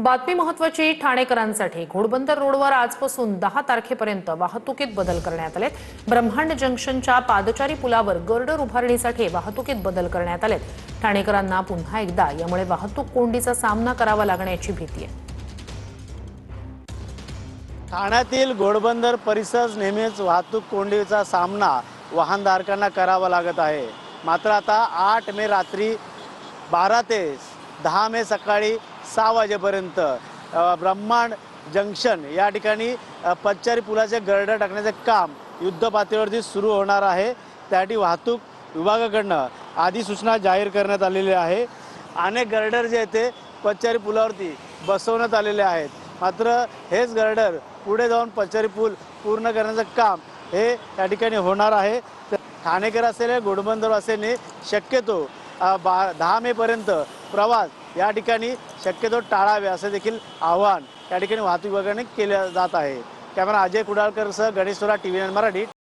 बातमी महत्वाची ठाणेकरांसाठी। घोडबंदर रोडवर आजपासून 10 तारखेपर्यंत वाहतुकीत बदल करण्यात आलेत। ब्रह्मांड जंक्शनच्या पादचारी पुलावर गर्डर उभारणीसाठी वाहतुकीत बदल करण्यात आलेत। ठाणेकरांना पुन्हा एकदा यामुळे वाहतूक कोंडीचा सामना करावा लागण्याची भीती आहे। ठाण्यातील घोडबंदर परिसर नेहमीच वाहतूक कोंडीचा सामना वाहनधारकांना करावा लागत आहे। मात्र आता 8 मे रात्री 12 ते 10 मे सकाळी 6 वाजेपर्यंत ब्रह्मांड जंक्शन या ठिकाणी पादचारी पुलाचे गर्डर टाकण्याचे काम युद्धपातळीवरती सुरू होणार आहे। त्यासाठी वाहतूक विभागाकडून अधिसूचना जाहीर करण्यात आलेली आहे। अनेक गर्डर जे आहेत ते पादचारी पुलावरती बसवण्यात आलेले आहेत। मात्र हेच गर्डर पुढे जाऊन पादचारी पूल पूर्ण करण्याचं काम हे या ठिकाणी होणार आहे। ठाणेकर असेल घोडबंदर असेल शक्यतो 10 मे पर्यंत प्रवास या ठिकाणी शक्यतो टाळावे असे देखील आवाहन या ठिकाणी वाहतूक विभागाने केले जात आहे। कॅमेरा अजय कुडाळकर सह गणेश सोरा, TV9 मराठी।